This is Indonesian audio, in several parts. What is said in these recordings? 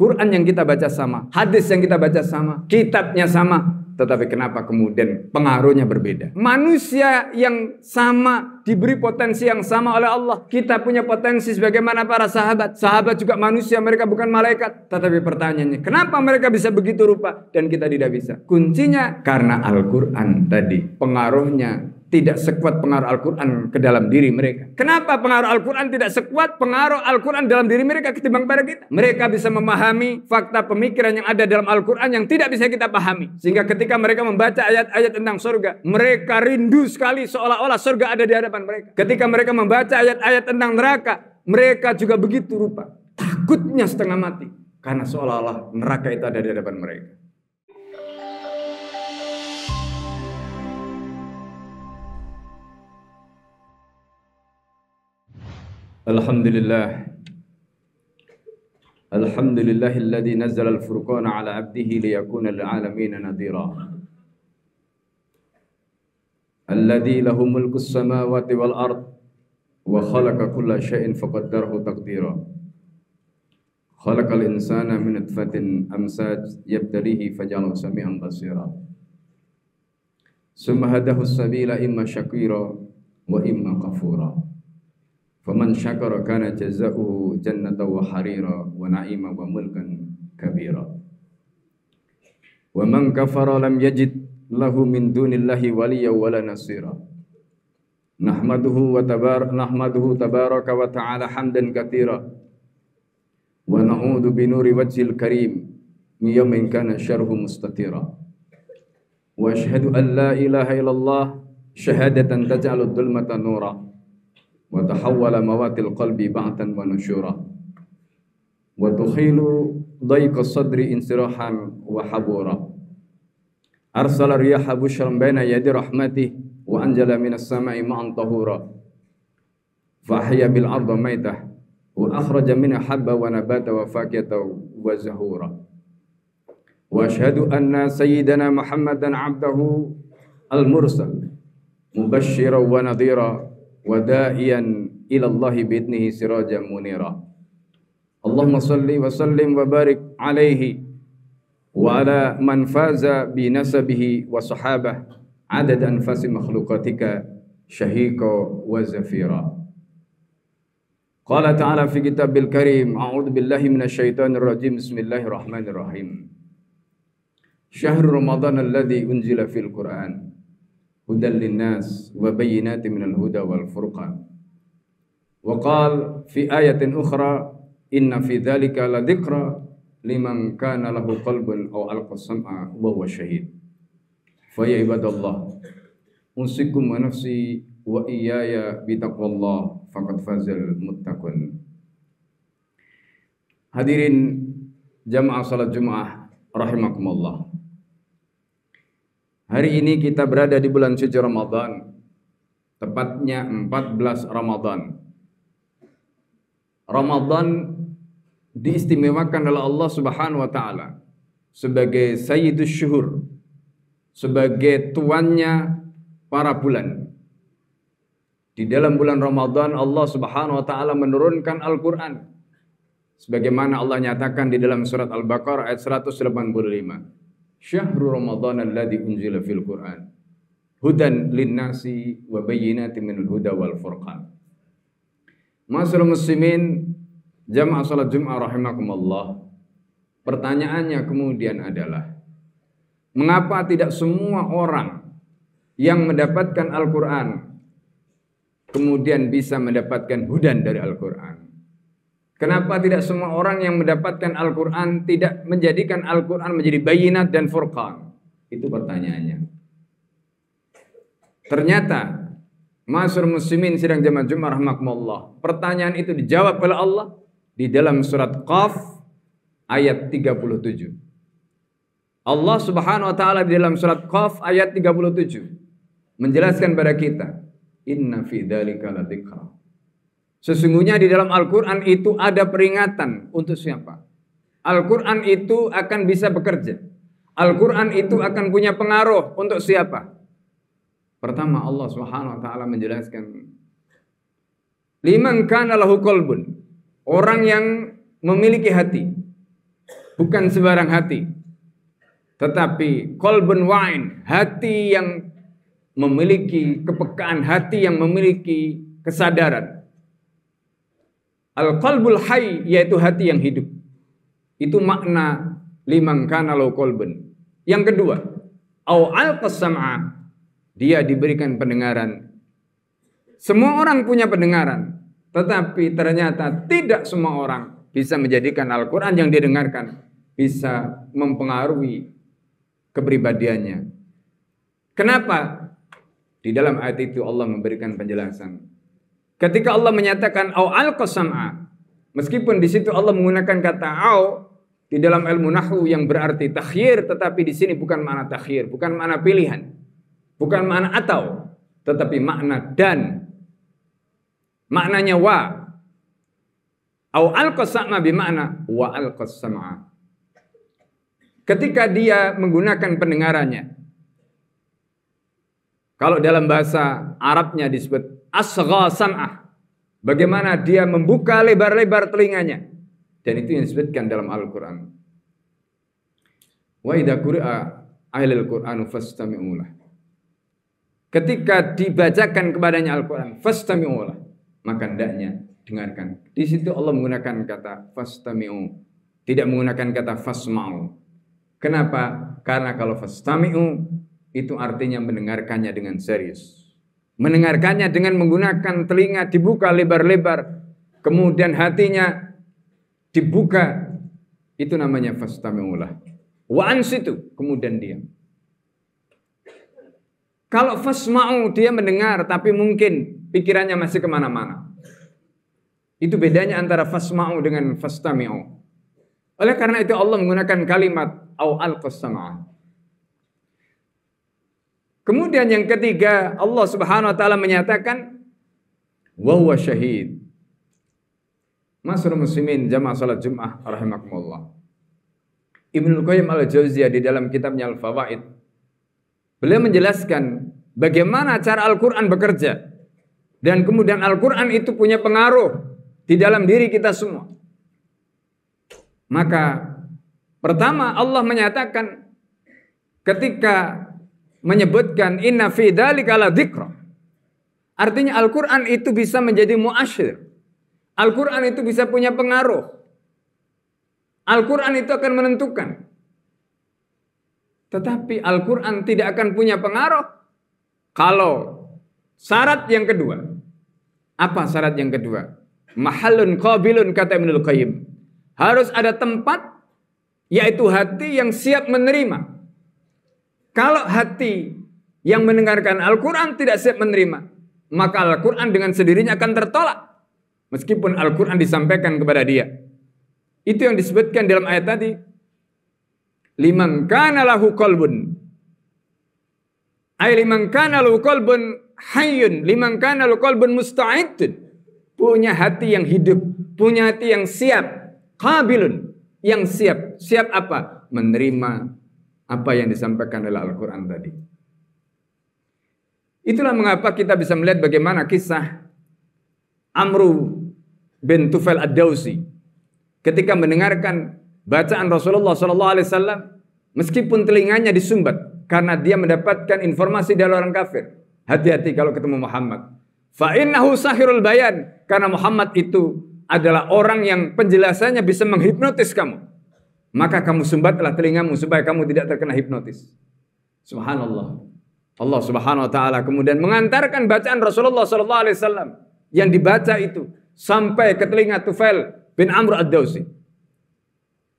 Quran yang kita baca sama, hadis yang kita baca sama, kitabnya sama, tetapi kenapa kemudian pengaruhnya berbeda? Manusia yang sama diberi potensi yang sama oleh Allah. Kita punya potensi sebagaimana para sahabat. Sahabat juga manusia, mereka bukan malaikat. Tetapi pertanyaannya, kenapa mereka bisa begitu rupa dan kita tidak bisa? Kuncinya karena Al-Quran tadi, pengaruhnya tidak sekuat pengaruh Al-Quran ke dalam diri mereka. Kenapa pengaruh Al-Quran tidak sekuat pengaruh Al-Quran dalam diri mereka ketimbang pada kita? Mereka bisa memahami fakta pemikiran yang ada dalam Al-Quran yang tidak bisa kita pahami. Sehingga ketika mereka membaca ayat-ayat tentang surga, mereka rindu sekali seolah-olah surga ada di hadapan mereka. Ketika mereka membaca ayat-ayat tentang neraka, mereka juga begitu rupa. Takutnya setengah mati. Karena seolah-olah neraka itu ada di hadapan mereka. Alhamdulillah. Alhamdulillahilladzi nazzala al-furqana ala 'abdihi liyakuna lil 'alamin nadhira. Alladzi lahu mulkus samawati wal ard wa khalaqa kulla syai'in faqaddarahu taqdira. Khalaqal insana min nutfatin amsaj yabtalihi faj'alahu sami'an basira. Summa hadahu as-sabila imma syakira wa imma kafura. Faman syakara kana jazaohu jannatan wa harira wa na'ima wa mulkan kabira. Wa man kafara lam yajid lahu min dunillahi waliyya wala nasira. Nahmaduhu tabaraka wa ta'ala hamdan katira. Wa na'udzu bi nuri wajhil karim min yawmin kana syarhu mustatira. Wa asyhadu an la ilaha illallah syahadatan taj'alu dhulmata nura. Wa tahawwala mawatil qalbi ba'tan wa nusyura. Wa tukhilu dayqa sadri insirahan wa habura. Arsala riyaha bushran baina yadi rahmatih wa anjala minas sama'i ma'an tahura. Fa ahya bil arda maitah wa akhraja minha habba wa nabata wa fakiyata wa zahura. Wa asyhadu anna sayyidana Muhammadan 'abdahu al-mursal mubashshiran wa nadhira wa da'iyan ila Allah bi'idnihi sirajan munira. Allahumma salli wa sallim wa barik alaihi wa ala man faza bi nasabihi wa sahabah adad anfasi makhluqatika syahiqa wa zafira. Qala ta'ala fi kitabil karim, a'udzu billahi minasyaitonir rajim, bismillahirrahmanirrahim. Syahrul Ramadan alladzi unzila fil Qur'an hudan linnas wa bayyinatin minal huda wal furqan. Wa qala fi ayatin ukhra inna fi dzalika la dzikra liman kana lahu qalbun aw alqa sam'a wa huwa syahid. Fa ya ibadallah usikum wa nafsi wa iyaya bi taqwallah faqad fazal muttaqun. Hadirin jamaah salat Jumat rahimakumullah. Hari ini kita berada di bulan suci Ramadan, tepatnya 14 Ramadan. Ramadan diistimewakan oleh Allah Subhanahu wa taala sebagai sayyidus syuhur, sebagai tuannya para bulan. Di dalam bulan Ramadan Allah Subhanahu wa taala menurunkan Al-Qur'an sebagaimana Allah nyatakan di dalam surat Al-Baqarah ayat 185. Syahrul Ramadan alladzi unzila fil Qur'an hudan linnasi wa bayyinatin minal huda wal furqan. Ma'asyiral muslimin jamaah salat Jumat rahimakumullah. Pertanyaannya kemudian adalah, mengapa tidak semua orang yang mendapatkan Al-Qur'an kemudian bisa mendapatkan hudan dari Al-Qur'an? Kenapa tidak semua orang yang mendapatkan Al-Quran tidak menjadikan Al-Quran menjadi bayinat dan furqan? Itu pertanyaannya. Ternyata, ma'asyiral muslimin sidang jamaah Jumat rahimakumullah, pertanyaan itu dijawab oleh Allah di dalam surat Qaf ayat 37. Allah Subhanahu wa taala di dalam surat Qaf ayat 37 menjelaskan pada kita, inna fi dzalika ladzikra. Sesungguhnya di dalam Al-Quran itu ada peringatan untuk siapa? Al-Quran itu akan bisa bekerja. Al-Quran itu akan punya pengaruh untuk siapa? Pertama Allah Subhanahu wa taala menjelaskan, liman kana lahu qalbun, orang yang memiliki hati. bukan sembarang hati, tetapi qalbun wa'in, hati yang memiliki kepekaan, hati yang memiliki kesadaran. Al-qalbul hayy, yaitu hati yang hidup. Itu makna liman kana lahu qalbun. Yang kedua, au alqas sam'a, dia diberikan pendengaran. Semua orang punya pendengaran, tetapi ternyata tidak semua orang bisa menjadikan Al-Quran yang didengarkan bisa mempengaruhi kepribadiannya. Kenapa? Di dalam ayat itu Allah memberikan penjelasan. Ketika Allah menyatakan au alqas sam'a, meskipun di situ Allah menggunakan kata au di dalam ilmu nahwu yang berarti takhyir, tetapi di sini bukan makna takhyir, bukan makna pilihan, bukan makna atau, tetapi makna dan. Maknanya wa. Au alqas sam'a bermakna wa alqas sam'a. Ketika dia menggunakan pendengarannya, kalau dalam bahasa Arabnya disebut asgha sam'ah, bagaimana dia membuka lebar-lebar telinganya, dan itu yang disebutkan dalam Al-Quran. Wa idza quri'a ahlul Qur'an fastami'u lah. Ketika dibacakan kepadanya Al-Quran, fastami'u lah, maka hendaknya dengarkan. Di situ Allah menggunakan kata fastami'u, tidak menggunakan kata fasma'u. Kenapa? Karena kalau fastami'u itu artinya mendengarkannya dengan serius. Mendengarkannya dengan menggunakan telinga dibuka lebar-lebar, kemudian hatinya dibuka, itu namanya fastami'ulah. Wa ansitu, kemudian diam. Kalau fasma'u, dia mendengar tapi mungkin pikirannya masih kemana-mana. Itu bedanya antara fasma'u dengan fastami'u. Oleh karena itu Allah menggunakan kalimat au alqas sam'a. Kemudian yang ketiga, Allah Subhanahu wa taala menyatakan wa huwa syahid. Ma'asyiral muslimin jamaah salat Jumat rahimakumullah. Ibnu Qayyim al-Jauziyah di dalam kitabnya Al-Fawaid, beliau menjelaskan bagaimana cara Al-Qur'an bekerja, dan kemudian Al-Qur'an itu punya pengaruh di dalam diri kita semua. Maka pertama Allah menyatakan ketika menyebutkan inna fi dzalika la dzikra. Artinya Al-Qur'an itu bisa menjadi muasyir. Al-Qur'an itu bisa punya pengaruh. Al-Qur'an itu akan menentukan. Tetapi Al-Qur'an tidak akan punya pengaruh kalau syarat yang kedua. Apa syarat yang kedua? Mahallun qabilun, kata Ibnul Qayyim. Harus ada tempat, yaitu hati yang siap menerima. Kalau hati yang mendengarkan Al-Quran tidak siap menerima, maka Al-Quran dengan sendirinya akan tertolak. Meskipun Al-Quran disampaikan kepada dia. Itu yang disebutkan dalam ayat tadi. Liman kana lahu qalbun. Ay liman kana lahu qalbun hayyun. Liman kana lahu qalbun musta'idun. Punya hati yang hidup. Punya hati yang siap. Qabilun. Yang siap. Siap apa? Menerima apa yang disampaikan oleh Al-Quran tadi. Itulah mengapa kita bisa melihat bagaimana kisah Amru bin Tufail ad-Dawsi ketika mendengarkan bacaan Rasulullah SAW, meskipun telinganya disumbat karena dia mendapatkan informasi dari orang kafir. Hati-hati kalau ketemu Muhammad. Fa innahu sahirul bayan, karena Muhammad itu adalah orang yang penjelasannya bisa menghipnotis kamu. Maka kamu sumbatlah telingamu supaya kamu tidak terkena hipnotis. Subhanallah. Allah Subhanahu wa taala kemudian mengantarkan bacaan Rasulullah SAW yang dibaca itu sampai ke telinga Tufail bin Amr ad-Dawsi.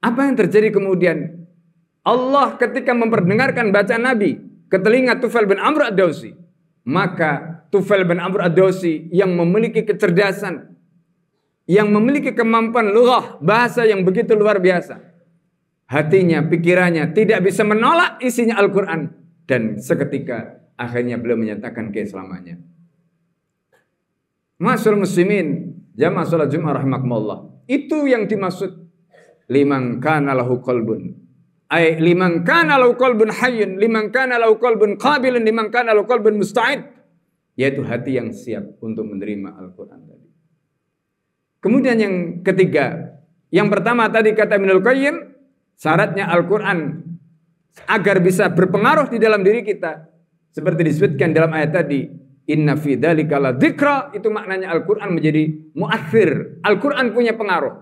Apa yang terjadi kemudian? Allah ketika memperdengarkan bacaan Nabi ke telinga Tufail bin Amr ad-Dawsi, maka Tufail bin Amr ad-Dawsi yang memiliki kecerdasan, yang memiliki kemampuan lughah, bahasa yang begitu luar biasa, hatinya, pikirannya tidak bisa menolak isinya Al-Quran. Dan seketika akhirnya beliau menyatakan keislamannya. Ma'asyiral muslimin, jamaah salat Jumat rahimakumullah. Itu yang dimaksud liman kana lahu qalbun. Ay liman kana lahu qalbun hayyun, liman kana lahu qalbun qabilun, liman kana lahu qalbun musta'id. Yaitu hati yang siap untuk menerima Al-Quran tadi. Kemudian yang ketiga, yang pertama tadi kata Ibnul Qayyim, syaratnya Al-Quran agar bisa berpengaruh di dalam diri kita, seperti disebutkan dalam ayat tadi, inna fi dzalika la dzikra, itu maknanya Al-Quran menjadi mu'athir. Al-Quran punya pengaruh.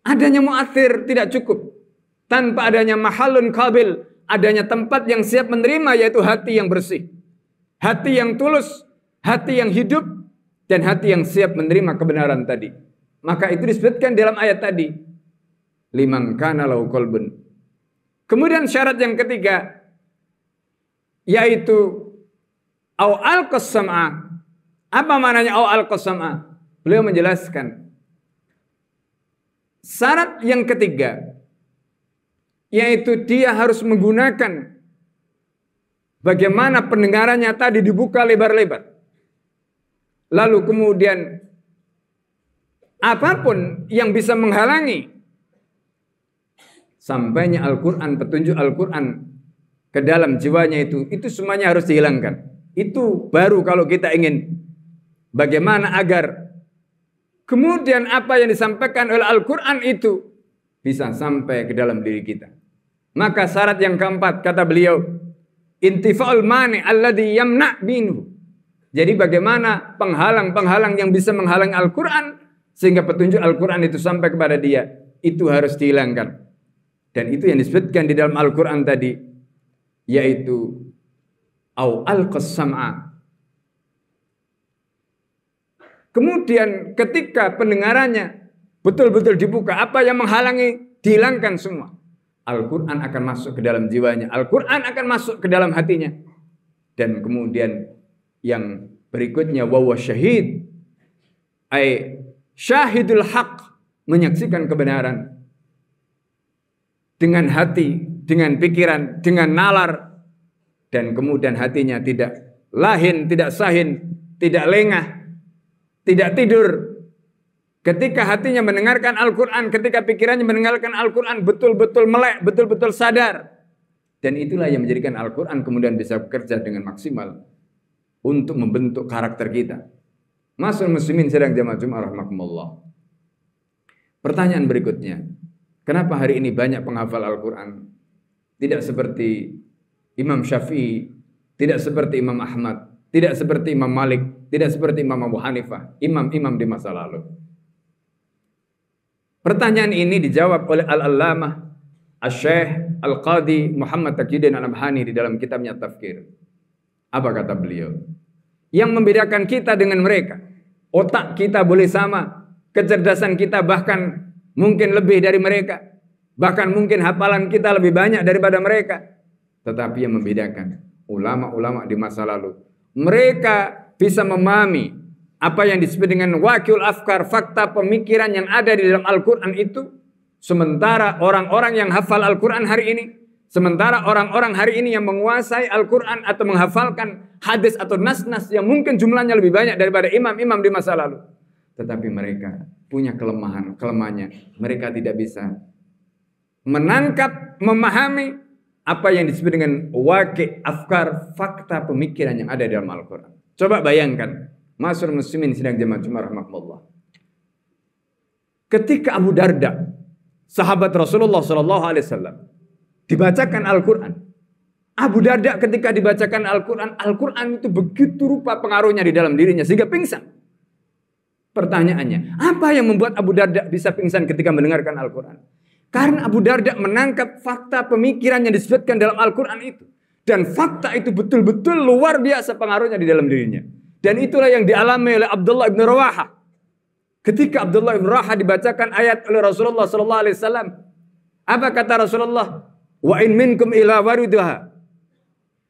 Adanya mu'athir tidak cukup. Tanpa adanya mahalun qabil, adanya tempat yang siap menerima, yaitu hati yang bersih, hati yang tulus, hati yang hidup, dan hati yang siap menerima kebenaran tadi. Maka itu disebutkan dalam ayat tadi, liman kana lahu qalbun. Kemudian syarat yang ketiga, yaitu au alqas sam'a. Apa maknanya au alqas sam'a? Beliau menjelaskan syarat yang ketiga, yaitu dia harus menggunakan bagaimana pendengarannya tadi dibuka lebar-lebar. Lalu kemudian apapun yang bisa menghalangi sampainya Al-Quran, petunjuk Al-Quran ke dalam jiwanya itu semuanya harus dihilangkan. Itu baru kalau kita ingin bagaimana agar kemudian apa yang disampaikan oleh Al-Quran itu bisa sampai ke dalam diri kita. Maka syarat yang keempat, kata beliau, intifa'ul mani alladhi yamna' minhu. Jadi bagaimana penghalang-penghalang yang bisa menghalangi Al-Quran sehingga petunjuk Al-Quran itu sampai kepada dia, itu harus dihilangkan. Dan itu yang disebutkan di dalam Al-Quran tadi, yaitu au alqas sam'a. Kemudian ketika pendengarannya betul-betul dibuka, apa yang menghalangi dihilangkan semua. Al-Quran akan masuk ke dalam jiwanya, Al-Quran akan masuk ke dalam hatinya. Dan kemudian yang berikutnya, wawa syahid, ay syahidul haq, menyaksikan kebenaran dengan hati, dengan pikiran, dengan nalar, dan kemudian hatinya tidak lahin, tidak sahin, tidak lengah, tidak tidur. Ketika hatinya mendengarkan Al-Quran, ketika pikirannya mendengarkan Al-Quran, betul-betul melek, betul-betul sadar. Dan itulah yang menjadikan Al-Quran kemudian bisa bekerja dengan maksimal untuk membentuk karakter kita. Ma'asyiral muslimin sidang jamaah Jumat rahimakumullah. Pertanyaan berikutnya, kenapa hari ini banyak penghafal Al-Quran? Tidak seperti Imam Syafi'i, tidak seperti Imam Ahmad, tidak seperti Imam Malik, tidak seperti Imam Abu Hanifah, imam-imam di masa lalu. Pertanyaan ini dijawab oleh Al-Allamah Asy-Syaikh Al-Qadhi Muhammad Taqiyuddin Al-Nabhani di dalam kitabnya Tafsir. Apa kata beliau? Yang membedakan kita dengan mereka, otak kita boleh sama, kecerdasan kita bahkan mungkin lebih dari mereka, bahkan mungkin hafalan kita lebih banyak daripada mereka. Tetapi yang membedakan ulama-ulama di masa lalu, mereka bisa memahami apa yang disebut dengan waqi'ul afkar, fakta pemikiran yang ada di dalam Al-Quran itu. Sementara orang-orang yang hafal Al-Quran hari ini, sementara orang-orang hari ini yang menguasai Al-Quran atau menghafalkan hadis atau nas-nas yang mungkin jumlahnya lebih banyak daripada imam-imam di masa lalu, tetapi mereka punya kelemahannya. Mereka tidak bisa menangkap, memahami apa yang disebut dengan waqi' afkar, fakta pemikiran yang ada di dalam Al-Quran. Coba bayangkan, ma'asyiral muslimin sidang jamaah Jumat rahimakumullah. Ketika Abu Darda, sahabat Rasulullah SAW, dibacakan Al-Quran. Abu Darda ketika dibacakan Al-Quran, Al-Quran itu begitu rupa pengaruhnya di dalam dirinya sehingga pingsan. Pertanyaannya, apa yang membuat Abu Darda bisa pingsan ketika mendengarkan Al-Quran? Karena Abu Darda menangkap fakta pemikiran yang disebutkan dalam Al-Quran itu. Dan fakta itu betul-betul luar biasa pengaruhnya di dalam dirinya. Dan itulah yang dialami oleh Abdullah ibn Rawaha. Ketika Abdullah ibn Rawaha dibacakan ayat oleh Rasulullah SAW, apa kata Rasulullah? Wa in minkum ila wariduha.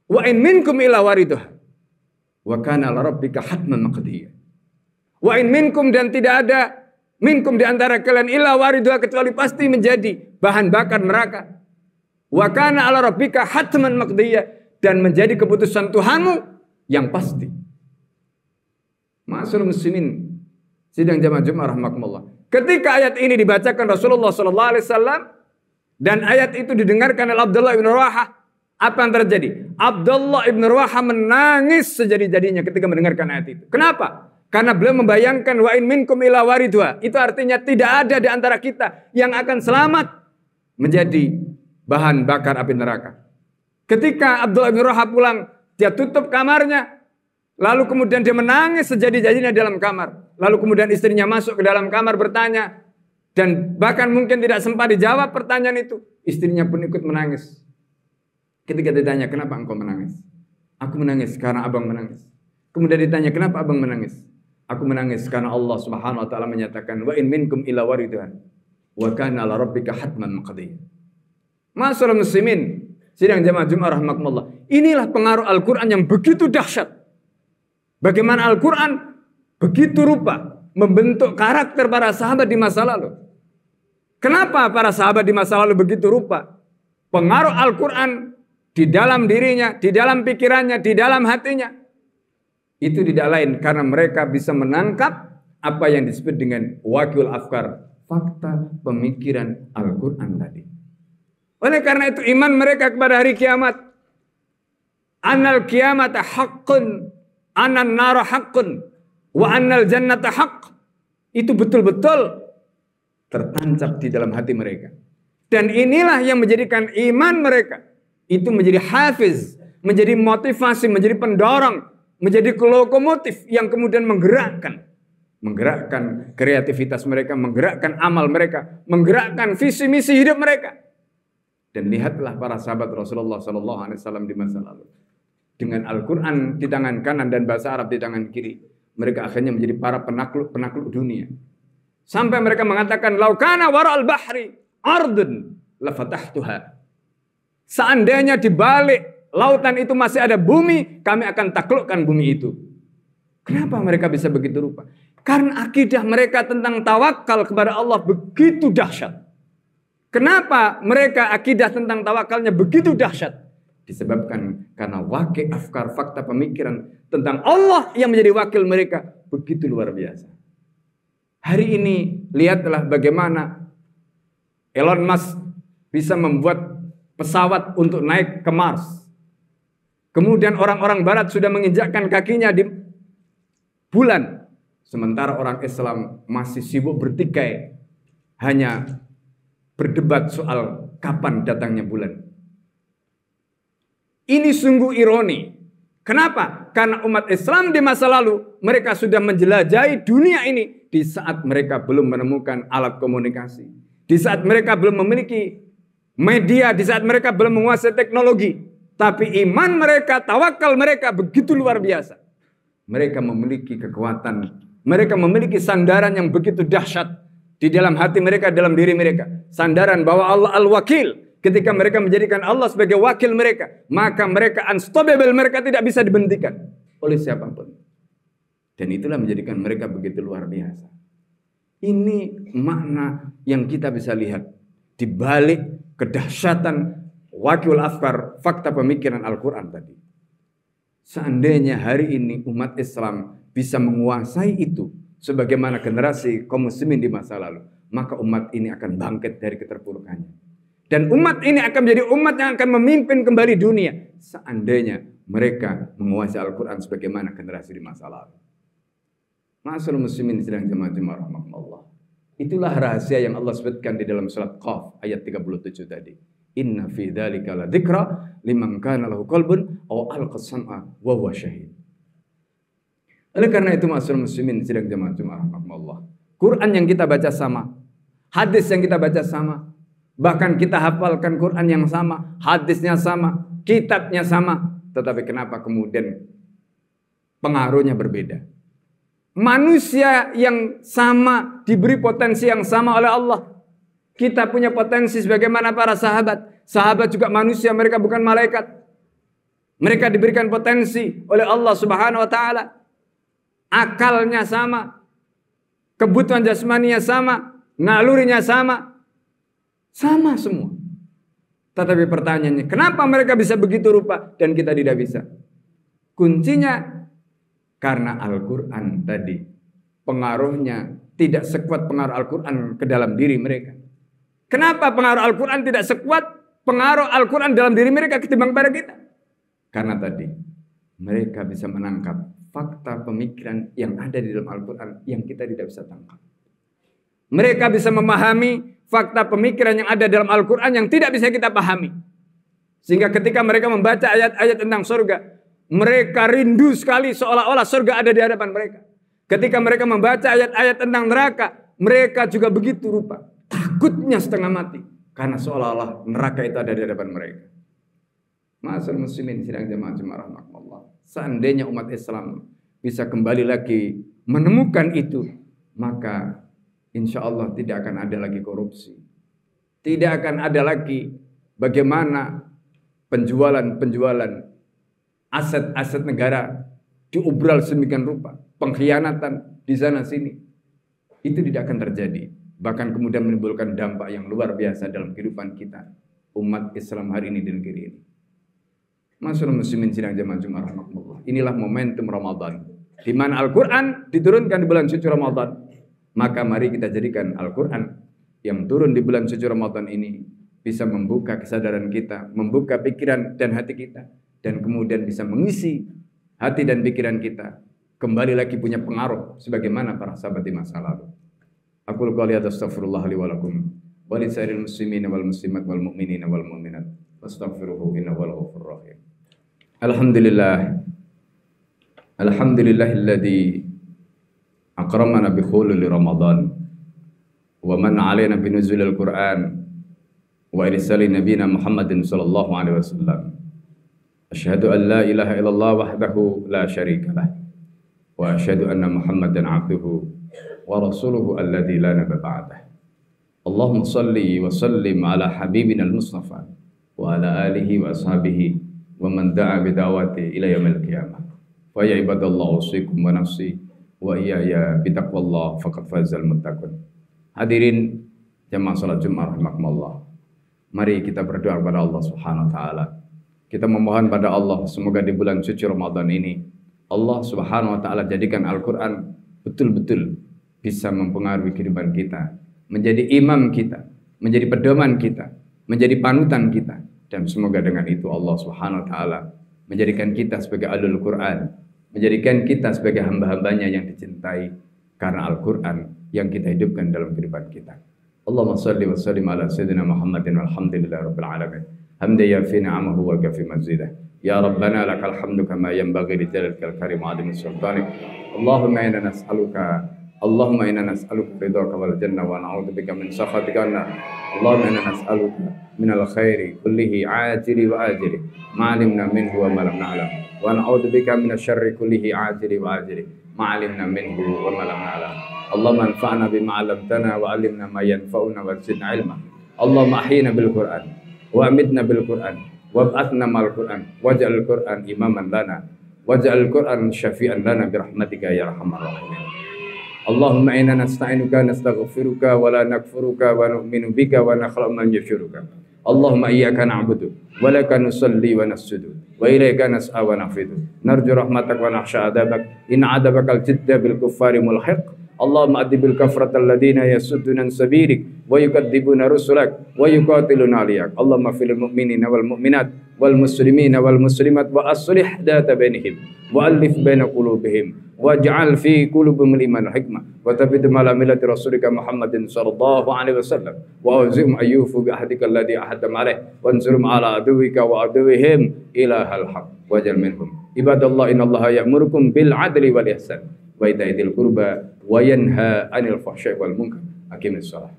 Wa in minkum ila wariduha. Wa kana la rabbika hatman maqdiyya. Wa in minkum, dan tidak ada minkum di antara kalian illa wariduha, kecuali pasti menjadi bahan bakar neraka. Wa kana ala rabbika hatman maqdiyya, dan menjadi keputusan Tuhanmu yang pasti. Ma'asyiral muslimin sidang jamaah Jumat rahimakumullah. Ketika ayat ini dibacakan Rasulullah SAW dan ayat itu didengarkan oleh Abdullah ibn Rawaha, apa yang terjadi? Abdullah ibn Rawaha menangis sejadi-jadinya ketika mendengarkan ayat itu. Kenapa? Karena beliau membayangkan wa in minkum ila waridha. Itu artinya tidak ada di antara kita yang akan selamat menjadi bahan bakar api neraka. Ketika Abdullah bin Rawahah pulang, dia tutup kamarnya, lalu kemudian dia menangis sejadi-jadinya dalam kamar. Lalu kemudian istrinya masuk ke dalam kamar bertanya, dan bahkan mungkin tidak sempat dijawab pertanyaan itu, istrinya pun ikut menangis. Ketika ditanya, kenapa engkau menangis? Aku menangis karena abang menangis. Kemudian ditanya, kenapa abang menangis? Aku menangis karena Allah Subhanahu wa taala menyatakan, wa in minkum illa waridha wa kana 'ala rabbika hatman maqdiya. Ma'asyiral muslimin, sidang jamaah Jumat rahimakumullah. Inilah pengaruh Al-Qur'an yang begitu dahsyat. Bagaimana Al-Qur'an begitu rupa membentuk karakter para sahabat di masa lalu. Kenapa para sahabat di masa lalu begitu rupa? Pengaruh Al-Qur'an di dalam dirinya, di dalam pikirannya, di dalam hatinya. Itu tidak lain karena mereka bisa menangkap apa yang disebut dengan wakil afkar, fakta pemikiran Al-Quran tadi. Oleh karena itu iman mereka kepada hari kiamat, annal kiamata haqqun, anan nara haqqun, wa annal jannata haqq, itu betul-betul tertancap di dalam hati mereka. Dan inilah yang menjadikan iman mereka itu menjadi hafiz, menjadi motivasi, menjadi pendorong, menjadi lokomotif yang kemudian menggerakkan kreativitas mereka, menggerakkan amal mereka, menggerakkan visi misi hidup mereka. Dan lihatlah para sahabat Rasulullah SAW di masa lalu, dengan Al-Quran di tangan kanan dan bahasa Arab di tangan kiri, mereka akhirnya menjadi para penakluk dunia. Sampai mereka mengatakan, laukana wara'al bahri ardun lafatahtuha. Seandainya di balik lautan itu masih ada bumi, kami akan taklukkan bumi itu. Kenapa mereka bisa begitu rupa? Karena akidah mereka tentang tawakal kepada Allah begitu dahsyat. Kenapa mereka akidah tentang tawakalnya begitu dahsyat? Disebabkan karena wakil afkar, fakta pemikiran tentang Allah yang menjadi wakil mereka begitu luar biasa. Hari ini lihatlah bagaimana Elon Musk bisa membuat pesawat untuk naik ke Mars. Kemudian orang-orang barat sudah menginjakkan kakinya di bulan. Sementara orang Islam masih sibuk bertikai, hanya berdebat soal kapan datangnya bulan. Ini sungguh ironi. Kenapa? Karena umat Islam di masa lalu, mereka sudah menjelajahi dunia ini di saat mereka belum menemukan alat komunikasi. Di saat mereka belum memiliki media, di saat mereka belum menguasai teknologi. Tapi iman mereka, tawakal mereka begitu luar biasa. Mereka memiliki kekuatan, mereka memiliki sandaran yang begitu dahsyat di dalam hati mereka, dalam diri mereka. Sandaran bahwa Allah Al-Wakil. Ketika mereka menjadikan Allah sebagai wakil mereka, maka mereka unstoppable, mereka tidak bisa dibentikan oleh siapapun. Dan itulah menjadikan mereka begitu luar biasa. Ini makna yang kita bisa lihat di balik kedahsyatan wakil afkar, fakta pemikiran Al-Quran tadi. Seandainya hari ini umat Islam bisa menguasai itu sebagaimana generasi kaum muslimin di masa lalu, maka umat ini akan bangkit dari keterpurukannya. Dan umat ini akan menjadi umat yang akan memimpin kembali dunia seandainya mereka menguasai Al-Quran sebagaimana generasi di masa lalu. Ma'asyiral muslimin sedang jemaah rahmatullah. Itulah rahasia yang Allah sebutkan di dalam surat Qaf ayat 37 tadi. Inna fi dzalika la dzikra liman kana lahu qalbun aw alqa sam'a wa huwa syahid. Oleh karena itu ma'asyiral muslimin sedang jemaah rahmatullah. Quran yang kita baca sama, hadis yang kita baca sama, bahkan kita hafalkan Quran yang sama, hadisnya sama, kitabnya sama. Tetapi kenapa kemudian pengaruhnya berbeda? Manusia yang sama diberi potensi yang sama oleh Allah. Kita punya potensi sebagaimana para sahabat. Sahabat juga manusia, mereka bukan malaikat. Mereka diberikan potensi oleh Allah Subhanahu wa taala. Akalnya sama, kebutuhan jasmaninya sama, nalurinya sama. Sama semua. Tetapi pertanyaannya, kenapa mereka bisa begitu rupa dan kita tidak bisa? Kuncinya karena Al-Quran tadi. Pengaruhnya tidak sekuat pengaruh Al-Quran ke dalam diri mereka. Kenapa pengaruh Al-Quran tidak sekuat pengaruh Al-Quran dalam diri mereka ketimbang pada kita? Karena tadi mereka bisa menangkap fakta pemikiran yang ada di dalam Al-Quran yang kita tidak bisa tangkap. Mereka bisa memahami fakta pemikiran yang ada dalam Al-Quran yang tidak bisa kita pahami. Sehingga ketika mereka membaca ayat-ayat tentang surga, mereka rindu sekali seolah-olah surga ada di hadapan mereka. Ketika mereka membaca ayat-ayat tentang neraka, mereka juga begitu rupa. Takutnya setengah mati. Karena seolah-olah neraka itu ada di hadapan mereka. Ma'asyiral muslimin sidang jamaah rahmatullah. Seandainya umat Islam bisa kembali lagi menemukan itu, maka insya Allah tidak akan ada lagi korupsi. Tidak akan ada lagi bagaimana penjualan aset-aset negara diobral sedemikian rupa, pengkhianatan di sana sini. Itu tidak akan terjadi. Bahkan kemudian menimbulkan dampak yang luar biasa dalam kehidupan kita, umat Islam hari ini di negeri ini. Masyaallah muslimin sidang jamaah Jumat rahmatullah. Inilah momentum Ramadan, di mana Al-Quran diturunkan di bulan suci Ramadan. Maka mari kita jadikan Al-Quran yang turun di bulan suci Ramadan ini bisa membuka kesadaran kita, membuka pikiran dan hati kita, dan kemudian bisa mengisi hati dan pikiran kita kembali lagi punya pengaruh sebagaimana para sahabat di masa lalu. Aku qouli astaghfirullah li wa lakum wa li sairil muslimin wal muslimat wal mu'minin wal mu'minat wastaghfiruhu innahu huwal ghafurur rahim. Alhamdulillahilladzi akramana bi khulul Ramadan wa man 'alaina bi nuzulil Qur'an wa irsali nabiyina Muhammadin sallallahu alaihi wasallam. Asyhadu an la ilaha illallah wahdahu la syarika lah wa asyhadu anna Muhammadan 'abduhu wa rasuluhu alladzi la nabiyya ba'dah. Allahumma shalli wa sallim ala habibina al-Mustafa wa ala alihi wa ashabihi wa man da'a bi da'wati ila yaumil qiyamah. Wa ya ibadallah usikum wa nafsi wa iyaya bi taqwallah faqad fazal muttaqun. Hadirin jamaah salat Jumat rahimakumullah. Mari kita berdoa kepada Allah Subhanahu wa taala. Kita memohon pada Allah semoga di bulan suci Ramadan ini Allah Subhanahu wa taala jadikan Al-Qur'an betul-betul bisa mempengaruhi kehidupan kita, menjadi imam kita, menjadi pedoman kita, menjadi panutan kita. Dan semoga dengan itu Allah Subhanahu wa taala menjadikan kita sebagai ahlul Quran, menjadikan kita sebagai hamba-hambanya yang dicintai karena Al-Quran yang kita hidupkan dalam kehidupan kita. Allahumma salli wa sallim ala sayyidina Muhammadin walhamdulillahi rabbil alamin. Hamdan yafi ni'amahu wa kafi mazidah. Ya Rabbana lakal hamdu kama yanbaghi li jalalika al-karim wa 'azimi sultanik. Allahumma inna nas'aluka ridhaka wal jannah wa na'udzubika min sakhatika wan nar. Allahumma inna nas'aluka minal khairi kullihi ajili wa ajili ma 'alimna minhu wa ma lam na'lam wa na'udzubika minasy syarri kullihi ajili wa ajili ma 'alimna minhu wa ma lam na'lam. Allahumma anfa'na bima 'allamtana wa 'allimna ma yanfa'una wa zidna 'ilma. Allahumma ahyina bil Qur'an wa amitna bil Qur'an wab'athna ma'al Qur'an waj'al Qur'an imaman lana waj'al Qur'an syafi'an lana bi rahmatika ya arhamar rahimin. Allahumma inna nasta'inuka nastaghfiruka wa la nakfuruka wa nu'minu bika wa nakhla'u man yashkuruka. Allahumma iyyaka na'budu wa laka nusalli wa nasjudu wa ilayka nas'a wa nafidu narju rahmatak wa nakhsha 'adzabak in 'adzabakal jidda bil kuffari mulhiq. Allahumma adibil kafratal ladina yasudduna an sabilik wa yukadzibuna rusulak wa yuqatiluna aliyak. Allahumma fil mu'minina wal mu'minat wal muslimina wal muslimat wa aslih data bainihim wa alif baina qulubihim waj'al fi qulubihim iman hikmah wa tabitu ala millati rasulika Muhammadin sallallahu alaihi wasallam wa azim ayyufu bi ahdika alladhi ahadtam alaih wa ansurum ala aduwika wa aduwihim ilahal haq wajal minhum. Ibadallah innallaha ya'murukum bil adli wal ihsan wa ita'i dzil qurba wa yanha 'anil fahsya'i wal munkar. Aqimis shalah.